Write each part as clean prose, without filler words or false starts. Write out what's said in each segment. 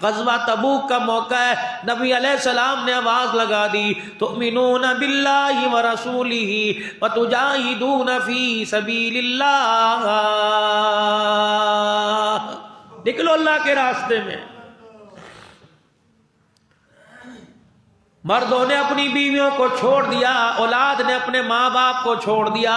غزوہ تبوک کا موقع ہے، نبی علیہ السلام نے آواز لگا دی تؤمنون باللہ ورسولہ وتجاہدون فی سبیل اللہ، نکلو اللہ کے راستے میں۔ مردوں نے اپنی بیویوں کو چھوڑ دیا، اولاد نے اپنے ماں باپ کو چھوڑ دیا،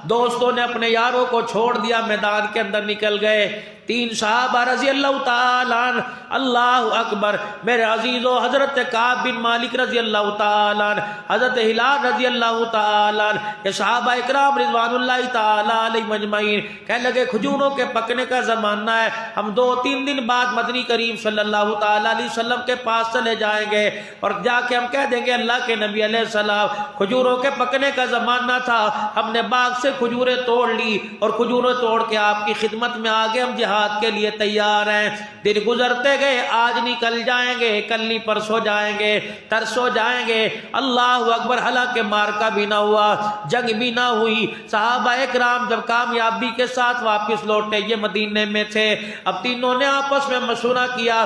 دوستوں نے اپنے یاروں کو چھوڑ دیا، میدان کے اندر نکل گئے۔ 3 صحابہ رضی اللہ تعالیٰ عنہ، اللہ اکبر میرے عزیزو، حضرت کعب بن مالک رضی اللہ تعالیٰ عنہ، حضرت ہلال رضی اللہ تعالیٰ عنہ، یہ صحابہ اکرام رضوان اللہ تعالیٰ علیہ مجمعین کہنے لگے کھجوروں کے پکنے کا زمانہ ہے، ہم 2-3 دن بعد مدنی کریم صلی اللہ تعالیٰ علیہ وسلم کے پاس چلے جائیں گے اور جا کے ہم کہہ دیں گے اللہ کے نبی علیہ السلام کھجوروں کے پکنے کا زمانہ تھا، ہم نے باغ سے کھجوریں توڑ لی اور کھجوریں توڑ کے آپ کی خدمت میں آگے ہم جہاد کے لیے تیار ہیں۔ دن گزرتے گئے، آج نہیں کل جائیں گے، کل نہیں پرسوں جائیں گے، ترسوں جائیں گے، اللہ اکبر۔ حالانکہ مارکا بھی نہ ہوا، جنگ بھی نہ ہوئی، صحابہ اکرام جب کامیابی کے ساتھ واپس لوٹے، یہ مدینے میں تھے، اب تینوں نے آپس میں مشورہ کیا۔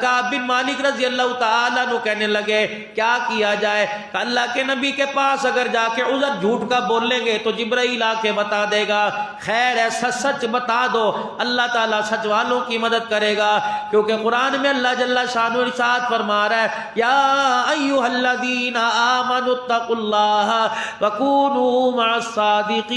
کعب بن مالک رضی اللہ تعالیٰ عنہ کہنے لگے کیا کیا جائے؟ کہ اللہ کے نبی کے پاس اگر جا کے عذر جھوٹ کا بول لیں گے تو جبرائیل آ کے بتا دے گا، خیر ہے سچ سچ بتا دو، اللہ تعالیٰ سچ والوں کی مدد کرے گا، کیونکہ قرآن میں اللہ جل شانہ ارشاد فرما رہا ہے یا ایھا الذین آمنوا اتقوا اللہ وکونوا مع الصادقین،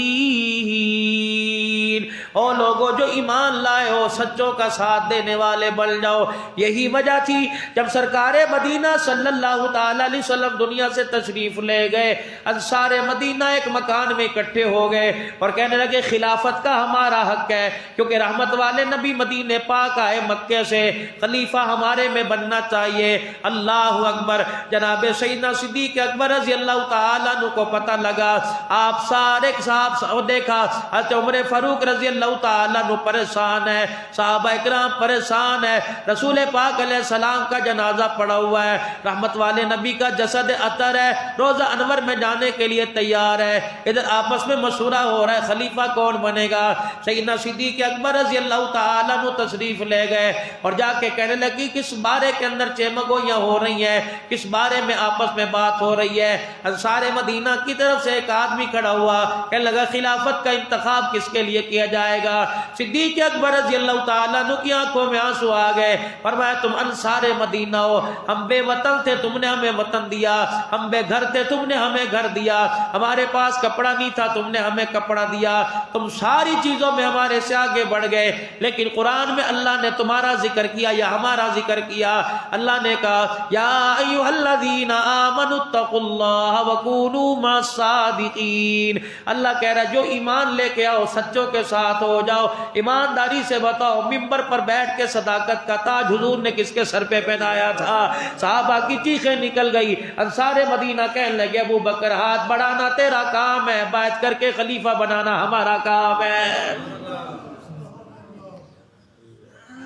او لوگو جو ایمان لائے ہو سچوں کا ساتھ دینے والے بن جاؤ۔ یہی وجہ تھی جب سرکار مدینہ صلی اللہ تعالی علیہ وسلم دنیا سے تشریف لے گئے، انصار مدینہ ایک مکان میں اکٹھے ہو گئے اور کہنے لگے خلافت کا ہمارا حق ہے، کیونکہ رحمت والے نبی مدینہ پاک آئے مکے سے، خلیفہ ہمارے میں بننا چاہیے۔ اللہ اکبر۔ جناب سیدنا صدیق اکبر رضی اللہ تعالیٰ عنہ کو پتہ لگا، آپ سارے صاحب دیکھا حضرت عمر فاروق رضی اللہ تعالیٰ عنہ پریشان ہے، صحابہ اکرام پریشان ہے، رسول پاک علیہ السلام کا جنازہ پڑا ہوا ہے، رحمت والے نبی کا جسد عطر ہے، روزہ انور میں جانے کے لیے تیار ہے، ادھر آپس میں مشورہ ہو رہا ہے خلیفہ کون بنے گا۔ سیدنا صدیق اکبر رضی اللہ تعالیٰ عنہ تشریف لے گئے اور جا کے کہنے لگی کس بارے کے اندر چیمگوئیاں ہو رہی ہیں، کس بارے میں آپس میں بات ہو رہی ہے۔ انصار مدینہ کی طرف سے ایک آدمی کھڑا ہوا، کہنے لگا خلافت کا انتخاب کس کے لیے کیا جائے گا۔ صدیق اکبر رضی اللہ تعالیٰ عنہ کی آنکھوں میں آنسو آ گئے، فرمایا تم انصار مدینہ ہو، ہم بے وطن تھے تم نے ہمیں وطن دیا، ہم بے گھر تھے تم نے ہمیں گھر دیا، ہمارے پاس کپڑا نہیں تھا تم نے ہمیں کپڑا دیا، تم ساری چیزوں میں ہمارے سے آگے بڑھ گئے، لیکن قرآن میں اللہ نے تمہارا ذکر کیا یا ہمارا ذکر کیا؟ اللہ نے کہا یا ایھا الذین آمنوا اتقوا اللہ وکونوا مع الصادقین۔ اللہ کہہ رہا ہے جو ایمان لے کے آؤ سچوں کے ساتھ ہو جاؤ، ایمانداری سے بتاؤ ممبر پر بیٹھ کے صداقت کا تاج حضور نے کس کے سر پہ پہنایا تھا؟ صحابہ کی چیخیں نکل گئی، انصار مدینہ کہنے لگے ابو بکر ہاتھ بڑھانا تیرا کام ہے، بیعت کر کے خلیفہ بنانا ہمارا کام ہے۔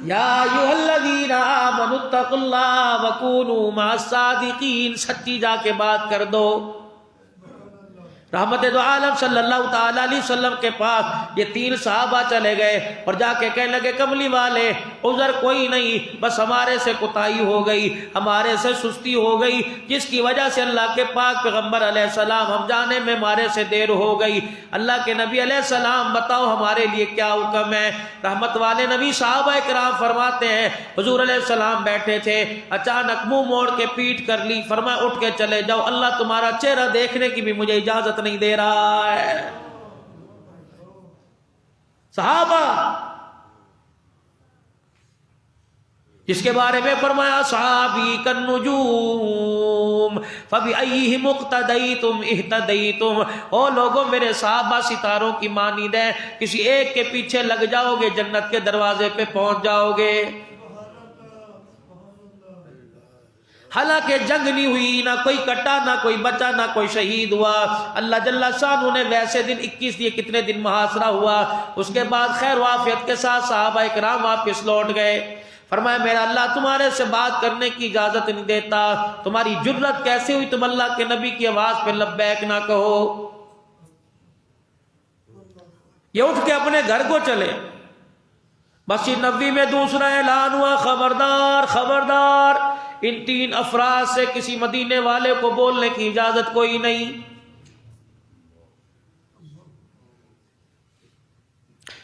یا ایھا الذین آمنوا اتقوا اللہ وکونوا مع الصادقین، سچی جا کے بات کر دو۔ رحمت دو عالم صلی اللہ تعالیٰ علیہ وسلم کے پاس یہ 3 صحابہ چلے گئے اور جا کے کہنے لگے کملی والے عذر کوئی نہیں، بس ہمارے سے کوتاہی ہو گئی، ہمارے سے سستی ہو گئی، جس کی وجہ سے اللہ کے پاک پیغمبر علیہ السلام ہم جانے میں ہمارے سے دیر ہو گئی۔ اللہ کے نبی علیہ السلام بتاؤ ہمارے لیے کیا حکم ہے؟ رحمت والے نبی صحابہ اکرام فرماتے ہیں حضور علیہ السلام بیٹھے تھے، اچانک منہ موڑ کے پیٹ کر لی، فرمایا اٹھ کے چلے جاؤ، اللہ تمہارا چہرہ دیکھنے کی بھی مجھے اجازت نہیں دے رہا ہے۔ صحابہ جس کے بارے میں فرمایا صحابی کالنجوم فبأیہم اقتدیتم اہتدیتم، او لوگوں میرے صحابہ ستاروں کی مانند ہیں، کسی ایک کے پیچھے لگ جاؤ گے جنت کے دروازے پہ پہنچ جاؤ گے۔ حالانکہ جنگ نہیں ہوئی، نہ کوئی کٹا نہ کوئی بچا نہ کوئی شہید ہوا، اللہ جل شانہ نے ویسے دن 21 دیے، کتنے دن محاصرہ ہوا، اس کے بعد خیر و عافیت کے ساتھ صحابہ اکرام واپس لوٹ گئے۔ فرمایا میرا اللہ تمہارے سے بات کرنے کی اجازت نہیں دیتا، تمہاری جرت کیسے ہوئی تم اللہ کے نبی کی آواز پہ لبیک نہ کہو؟ یہ اٹھ کے اپنے گھر کو چلے، مسجد نبوی میں دوسرا اعلان ہوا، خبردار خبردار، ان 3 افراد سے کسی مدینے والے کو بولنے کی اجازت کوئی نہیں۔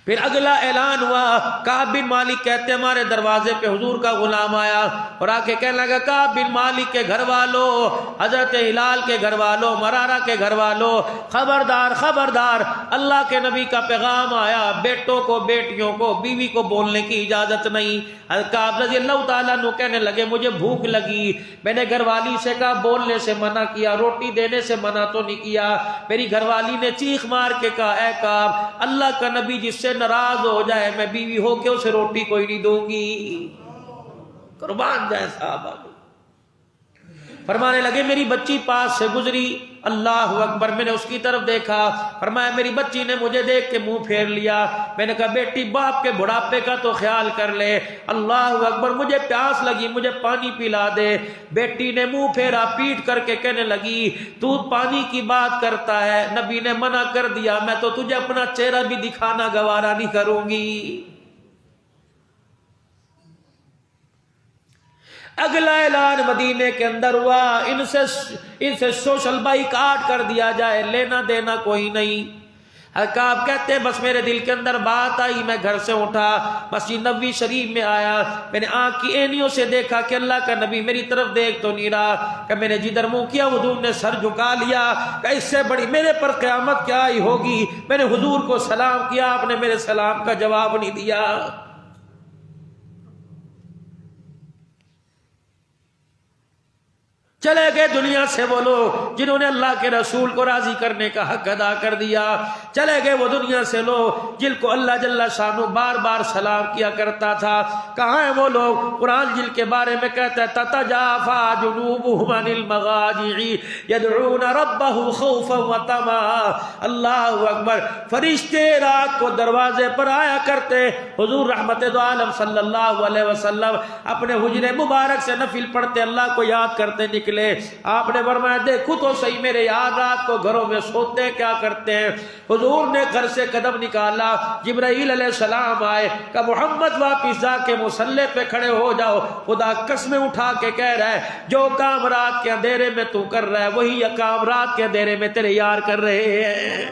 پھر اگلا اعلان ہوا، کعب بن مالک کہتے ہیں ہمارے دروازے پہ حضور کا غلام آیا اور آ کے کہنے لگا، کعب بن مالک کے گھر والوں، حضرت ہلال کے گھر والوں، مرارہ کے گھر والوں، خبردار خبردار، اللہ کے نبی کا پیغام آیا، بیٹوں کو، بیٹیوں کو، بیوی کو بولنے کی اجازت نہیں۔ حضرت کعب رضی اللہ تعالیٰ عنہ کہنے لگے، مجھے بھوک لگی، میں نے گھر والی سے کہا بولنے سے منع کیا، روٹی دینے سے منع تو نہیں کیا۔ میری گھر والی نے چیخ مار کے کہا، اے کعب، اللہ کا نبی جس سے ناراض ہو جائے میں بیوی ہو کے اسے روٹی کوئی نہیں دوں گی۔ قربان جائے صحابہ۔ فرمانے لگے میری بچی پاس سے گزری، اللہ اکبر، میں نے اس کی طرف دیکھا، فرمایا میری بچی نے مجھے دیکھ کے منہ پھیر لیا۔ میں نے کہا بیٹی باپ کے بڑھاپے کا تو خیال کر لے، اللہ اکبر، مجھے پیاس لگی، مجھے پانی پلا دے۔ بیٹی نے منہ پھیرا، پیٹ کر کے کہنے لگی تو پانی کی بات کرتا ہے، نبی نے منع کر دیا، میں تو تجھے اپنا چہرہ بھی دکھانا گوارا نہیں کروں گی۔ اگلا اعلان مدینے کے اندر ہوا، ان سے سوشل بائیکاٹ کر دیا جائے، لینا دینا کوئی نہیں۔ کعب کہتے ہیں بس میرے دل کے اندر بات آئی، میں گھر سے اٹھا، مسجد نبوی شریف میں آیا، میں نے آنکھ کی اینیوں سے دیکھا کہ اللہ کا نبی میری طرف دیکھ تو نہیں رہا، کہ میں نے جدھر منہ کیا حضور نے سر جھکا لیا، کہ اس سے بڑی میرے پر قیامت کیا آئی ہوگی۔ میں نے حضور کو سلام کیا، آپ نے میرے سلام کا جواب نہیں دیا۔ چلے گئے دنیا سے وہ لوگ جنہوں نے اللہ کے رسول کو راضی کرنے کا حق ادا کر دیا، چلے گئے وہ دنیا سے لوگ جن کو اللہ جل شانہ بار بار سلام کیا کرتا تھا۔ کہاں ہیں وہ لوگ؟ قرآن جن کے بارے میں کہتا ہے تتجافا جنوبهم عن المضاجع يدعون ربهم خوفا وطمعا۔ اللہ اکبر، فرشتے رات کو دروازے پر آیا کرتے، حضور رحمت دو عالم صلی اللہ علیہ وسلم اپنے حجرے مبارک سے نفل پڑھتے، اللہ کو یاد کرتے نکلے۔ آپ نے فرمایا دیکھو تو صحیح میرے یاد رات کو گھروں میں سوتے ہیں کیا کرتے ہیں۔ حضور نے گھر سے قدم نکالا، جبرائیل علیہ السلام آئے کہ محمد واپس جا کے مصلی پہ کھڑے ہو جاؤ، خدا قسمیں اٹھا کے کہہ رہا ہے جو کام رات کے اندھیرے میں تو کر رہا ہے وہی کام رات کے اندھیرے میں تیرے یار کر رہے ہیں۔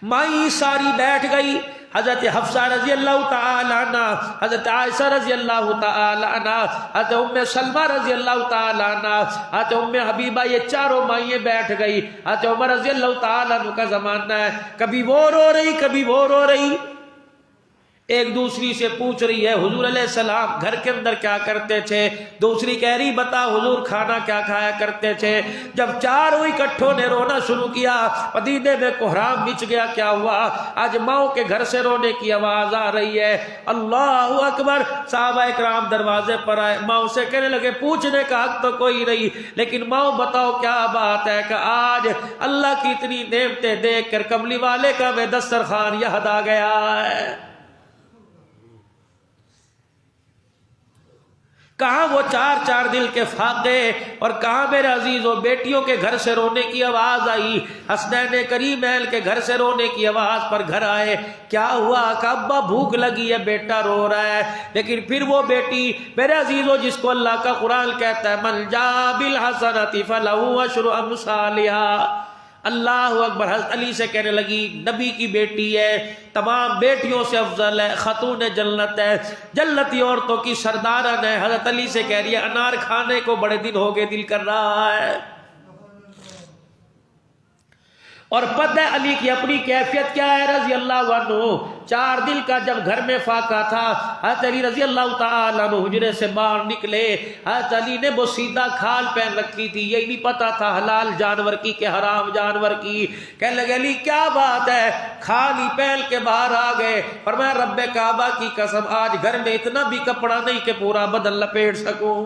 مائی ساری بیٹھ گئی، حضرت حفصہ رضی اللہ تعالی عنہ، حضرت عائشہ رضی اللہ تعالی عنہ، حضرت ام سلمہ رضی اللہ تعالی عنہ، حضرت ام حبیبہ، یہ چاروں مائیں بیٹھ گئی۔ حضرت عمر رضی اللہ تعالی عنہ کا زمانہ ہے، کبھی وہ رو رہی کبھی وہ رو رہی، ایک دوسری سے پوچھ رہی ہے حضور علیہ السلام گھر کے اندر کیا کرتے تھے، دوسری کہہ رہی بتا حضور کھانا کیا کھایا کرتے تھے۔ جب چاروں اکٹھوں نے رونا شروع کیا، مدینے میں کوہرام مچ گیا، کیا ہوا؟ آج ماؤں کے گھر سے رونے کی آواز آ رہی ہے۔ اللہ اکبر، صحابہ اکرام دروازے پر آئے، ماؤں سے کہنے لگے پوچھنے کا حق تو کوئی نہیں، لیکن ماؤں بتاؤ کیا بات ہے؟ کہ آج اللہ کی اتنی نعمتیں دیکھ کر کملی والے کا میں دسترخوان یاد آ گیا ہے۔ کہاں وہ چار چار دل کے فاقے، اور کہاں میرے عزیزوں بیٹیوں کے گھر سے رونے کی آواز آئی، حسنین کریمین کے گھر سے رونے کی آواز پر گھر آئے۔ کیا ہوا؟ کہ ابا بھوک لگی ہے، بیٹا رو رہا ہے، لیکن پھر وہ بیٹی میرے عزیزوں جس کو اللہ کا قرآن کہتا ہے من جاء بالحسنۃ فلہ عشر امثالھا، اللہ اکبر، حضرت علی سے کہنے لگی نبی کی بیٹی ہے، تمام بیٹیوں سے افضل ہے، خاتون جنت ہے، جنتی عورتوں کی سردارن ہے۔ حضرت علی سے کہہ رہی ہے انار کھانے کو بڑے دن ہو گئے، دل کر رہا ہے۔ اور پتہ ہے علی کی اپنی کیفیت کیا ہے رضی اللہ عنہ؟ 4 دن کا جب گھر میں فاقہ تھا، حضرت علی رضی اللہ تعالی عنہ حجرے سے باہر نکلے، حضرت علی نے بوسیدہ کھال پہن رکھی تھی، یہی نہیں پتا تھا حلال جانور کی کہ حرام جانور کی۔ کہنے لگے علی کیا بات ہے؟ کھالی پہن کے باہر آ گئے، فرمایا رب کعبہ کی قسم آج گھر میں اتنا بھی کپڑا نہیں کہ پورا بدن لپیٹ سکوں۔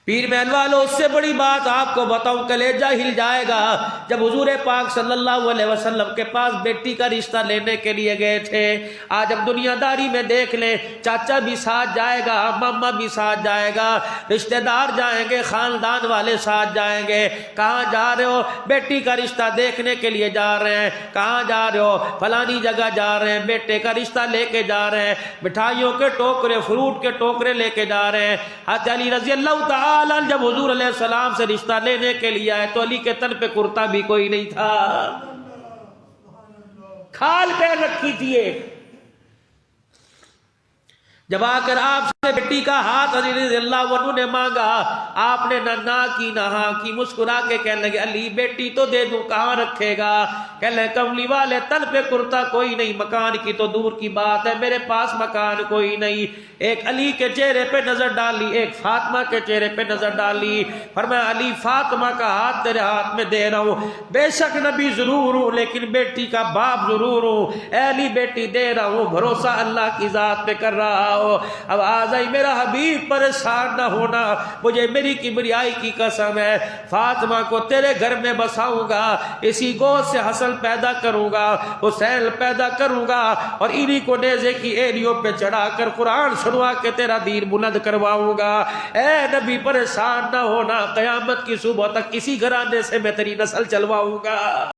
پیر محل والوں، اس سے بڑی بات آپ کو بتاؤں، کلیجہ ہل جائے گا جب حضور پاک صلی اللہ علیہ وسلم کے پاس بیٹی کا رشتہ لینے کے لیے گئے تھے۔ آج ہم دنیا داری میں دیکھ لیں، چاچا بھی ساتھ جائے گا، ماما بھی ساتھ جائے گا، رشتہ دار جائیں گے، خاندان والے ساتھ جائیں گے۔ کہاں جا رہے ہو؟ بیٹی کا رشتہ دیکھنے کے لیے جا رہے ہیں۔ کہاں جا رہے ہو؟ فلانی جگہ جا رہے ہیں، بیٹے کا رشتہ لے کے جا رہے ہیں، مٹھائیوں کے ٹوکرے، فروٹ کے ٹوکرے لے کے جا رہے ہیں۔ حضرت علی رضی اللہ تعالی جب حضور علیہ السلام سے رشتہ لینے کے لیے آئے تو علی کے تن پہ کرتا بھی کوئی نہیں تھا، کھال پہن رکھی تھی ایک۔ جب آ کر آپ سے بیٹی کا ہاتھ علی رضی اللہ عنہ نے مانگا، آپ نے نہ کی نہ ہاں کی، مسکرا کے کہنے لگے علی بیٹی تو دے دوں، کہاں رکھے گا؟ کہنے لگے کملی والے تن پہ کرتا کوئی نہیں، مکان کی تو دور کی بات ہے، میرے پاس مکان کوئی نہیں۔ ایک علی کے چہرے پہ نظر ڈالی، ایک فاطمہ کے چہرے پہ نظر ڈالی، فرمایا علی فاطمہ کا ہاتھ تیرے ہاتھ میں دے رہا ہوں، بے شک نبی ضرور ہوں لیکن بیٹی کا باپ ضرور ہوں، اے علی بیٹی دے رہا ہوں، بھروسہ اللہ کی ذات پہ کر رہا ہو۔ اب آج میرا حبیب پریشان نہ ہونا، مجھے میری کبریائی کی قسم ہے، فاطمہ کو تیرے گھر میں بساؤں گا، اسی گود سے حسن پیدا کروں گا، حسین پیدا کروں گا، اور انہی کو نیزے کی ایڑیوں پہ چڑھا کر قرآن سنوا کے تیرا دین بلند کرواؤں گا۔ اے نبی پریشان نہ ہونا، قیامت کی صبح تک کسی گھرانے سے میں تیری نسل چلواؤں گا۔